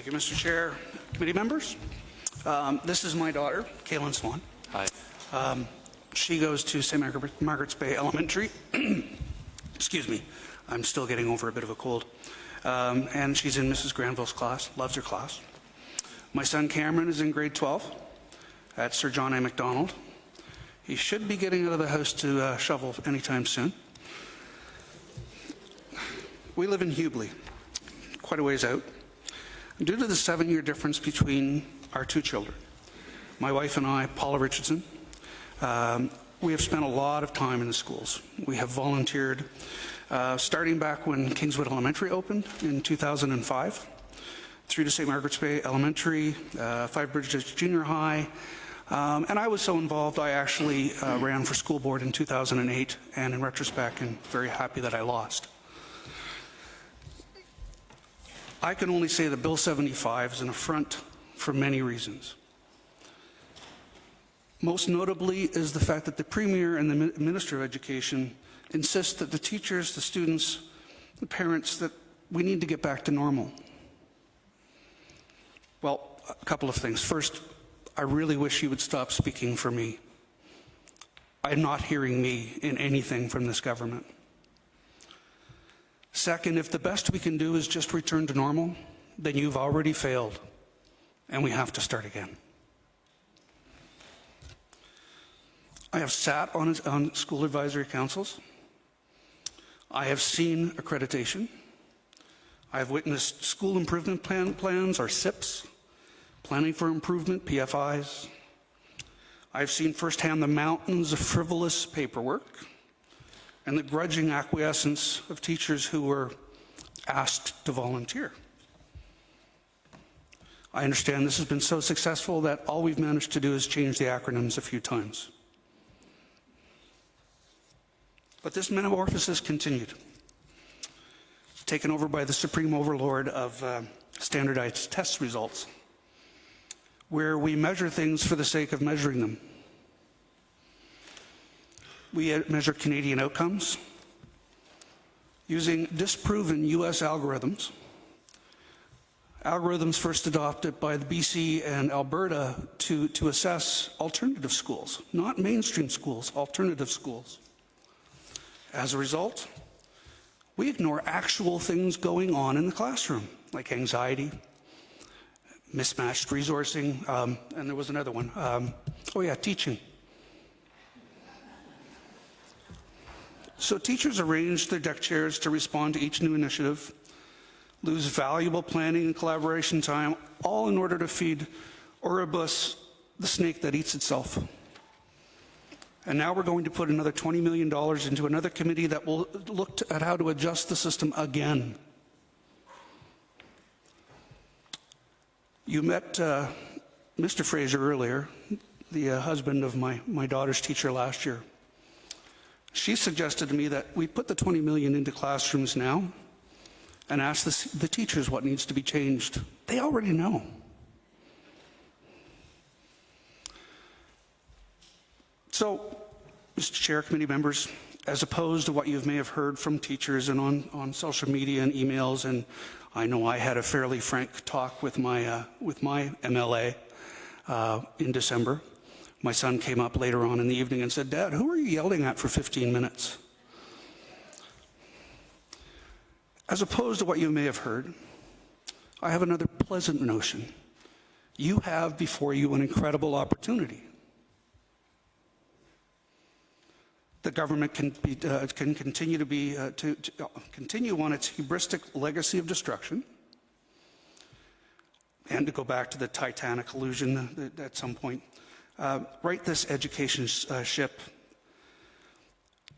Thank you, Mr. Chair. Committee members, this is my daughter, Caelin Swan. Hi. She goes to St. Margaret's Bay Elementary. Excuse me, I'm still getting over a bit of a cold. And she's in Mrs. Granville's class, loves her class. My son Cameron is in grade 12 at Sir John A. Macdonald. He should be getting out of the house to shovel anytime soon. We live in Hubli, quite a ways out. Due to the 7-year difference between our two children, my wife and I, Paula Richardson, we have spent a lot of time in the schools. We have volunteered starting back when Kingswood Elementary opened in 2005, through to St. Margaret's Bay Elementary, Five Bridges Junior High, and I was so involved I actually ran for school board in 2008, and in retrospect I'm very happy that I lost. I can only say that Bill 75 is an affront for many reasons. Most notably is the fact that the Premier and the Minister of Education insist that the teachers, the students, the parents, that we need to get back to normal. Well, a couple of things. First, I really wish you would stop speaking for me. I'm not hearing me in anything from this government. Second, if the best we can do is just return to normal, then you've already failed, and we have to start again. I have sat on school advisory councils. I have seen accreditation. I have witnessed school improvement plans, or SIPs, planning for improvement, PFIs. I've seen firsthand the mountains of frivolous paperwork and the grudging acquiescence of teachers who were asked to volunteer. I understand this has been so successful that all we've managed to do is change the acronyms a few times. But this metamorphosis continued, taken over by the supreme overlord of standardized test results, where we measure things for the sake of measuring them. We measure Canadian outcomes using disproven US algorithms first adopted by the BC and Alberta to assess alternative schools, not mainstream schools, alternative schools. As a result, we ignore actual things going on in the classroom, like anxiety, mismatched resourcing, and there was another one. Teaching. So teachers arrange their deck chairs to respond to each new initiative, lose valuable planning and collaboration time, all in order to feed Ouroboros, the snake that eats itself. And now we're going to put another $20 million into another committee that will look at how to adjust the system again. You met Mr. Fraser earlier, the husband of my daughter's teacher last year. She suggested to me that we put the $20 million into classrooms now and ask the teachers what needs to be changed. They already know. So, Mr. Chair, committee members, as opposed to what you may have heard from teachers and on social media and emails, and I know I had a fairly frank talk with my MLA in December. My son came up later on in the evening and said, "Dad, who are you yelling at for 15 minutes?" As opposed to what you may have heard, I have another pleasant notion. You have before you an incredible opportunity. The government can continue to continue on its hubristic legacy of destruction, and to go back to the Titanic illusion at some point. Right this education ship.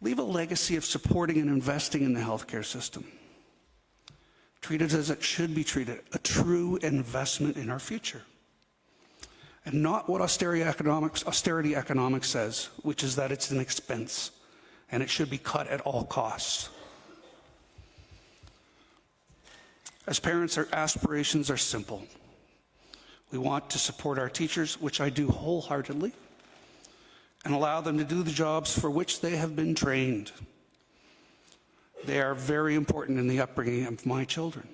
Leave a legacy of supporting and investing in the healthcare system. Treat it as it should be treated, a true investment in our future. And not what austerity economics says, which is that it's an expense and it should be cut at all costs. As parents, our aspirations are simple. We want to support our teachers, which I do wholeheartedly, and allow them to do the jobs for which they have been trained. They are very important in the upbringing of my children.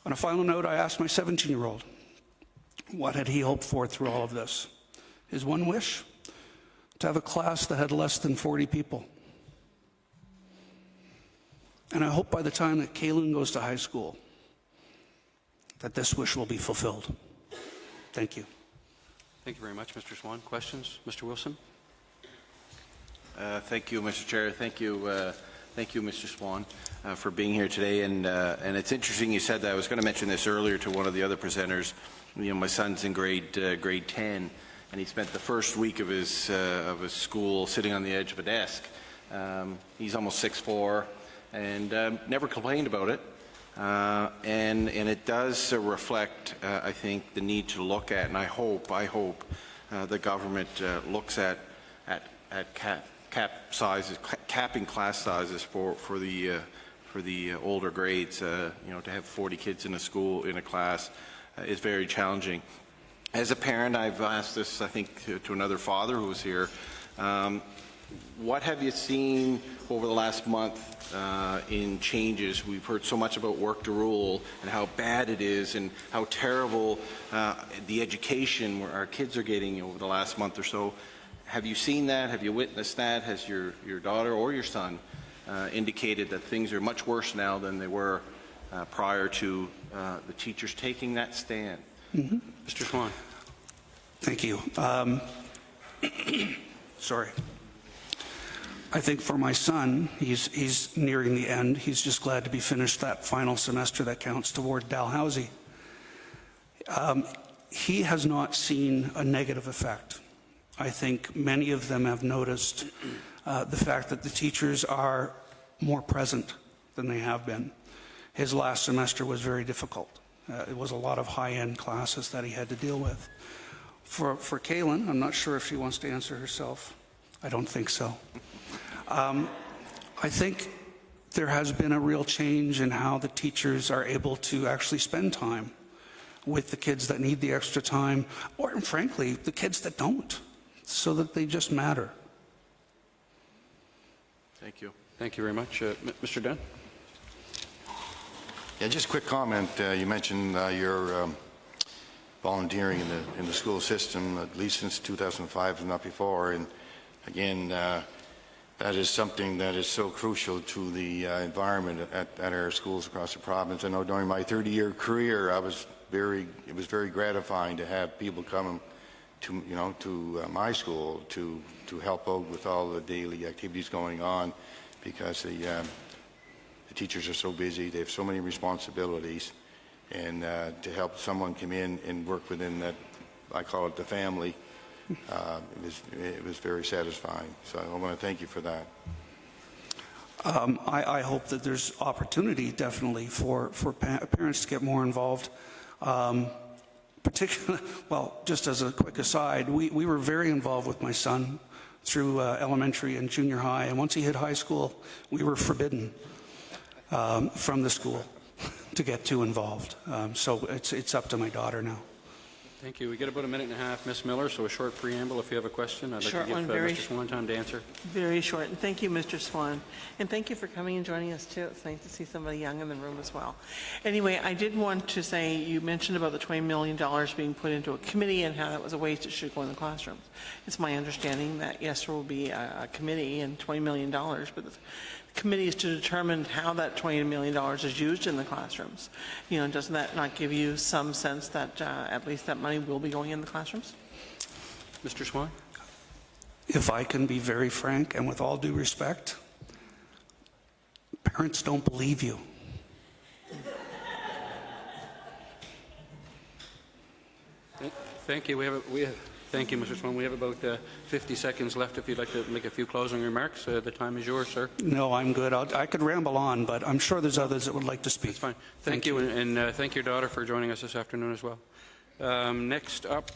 On a final note, I asked my 17-year-old, what had he hoped for through all of this? His one wish? To have a class that had less than 40 people. And I hope by the time that Caelin goes to high school, that this wish will be fulfilled. Thank you. Thank you very much, Mr. Swan. Questions? Mr. Wilson? Thank you, Mr. Chair. Thank you, Mr. Swan, for being here today. And it's interesting you said that. I was going to mention this earlier to one of the other presenters. You know, my son's in grade 10, and he spent the first week of his school sitting on the edge of a desk. He's almost 6'4", and never complained about it. And it does reflect, I think, the need to look at, and I hope the government looks at capping class sizes for the older grades. You know, to have 40 kids in a class is very challenging. As a parent, I've asked this, I think, to another father who was here. What have you seen over the last month in changes? We've heard so much about work to rule and how bad it is and how terrible the education our kids are getting over the last month or so. Have you seen that? Have you witnessed that? Has your daughter or your son indicated that things are much worse now than they were prior to the teachers taking that stand? Mm-hmm. Mr. Swan. Thank you. Sorry. I think for my son, he's nearing the end. He's just glad to be finished that final semester that counts toward Dalhousie. He has not seen a negative effect. I think many of them have noticed the fact that the teachers are more present than they have been. His last semester was very difficult. It was a lot of high-end classes that he had to deal with. For Caelin, I'm not sure if she wants to answer herself. I don't think so. I think there has been a real change in how the teachers are able to actually spend time with the kids that need the extra time, or frankly, the kids that don't, so that they just matter. Thank you. Thank you very much. Mr. Dunn? Yeah, just a quick comment. You mentioned your volunteering in the school system, at least since 2005, if not before. And again, that is something that is so crucial to the environment at our schools across the province. I know during my 30-year career, it was very gratifying to have people come to my school to help out with all the daily activities going on, because the teachers are so busy, they have so many responsibilities, and to help someone come in and work within that, I call it the family, it was very satisfying. So I want to thank you for that. I hope that there's opportunity, definitely, for parents to get more involved. Particularly, well, just as a quick aside, we were very involved with my son through elementary and junior high, and once he hit high school, we were forbidden from the school to get too involved. So it's up to my daughter now. Thank you. We get about a minute and a half, Ms. Miller, so a short preamble if you have a question. I'd like to give Mr. Swan time to answer. Very short. And thank you, Mr. Swan. And thank you for coming and joining us, too. It's nice to see somebody young in the room as well. Anyway, I did want to say, you mentioned about the $20 million being put into a committee and how that was a waste it should go in the classrooms. It's my understanding that, yes, there will be a committee and $20 million, but the committee is to determine how that $20 million is used in the classrooms. You know, doesn't that not give you some sense that at least that money will be going in the classrooms? Mr. Swan? If I can be very frank, and with all due respect, parents don't believe you. Thank you. Thank you, Mr. Swan. We have about 50 seconds left if you'd like to make a few closing remarks. The time is yours, sir. No, I'm good. I could ramble on, but I'm sure there's others that would like to speak. That's fine. Thank you, and thank your daughter for joining us this afternoon as well. Next up.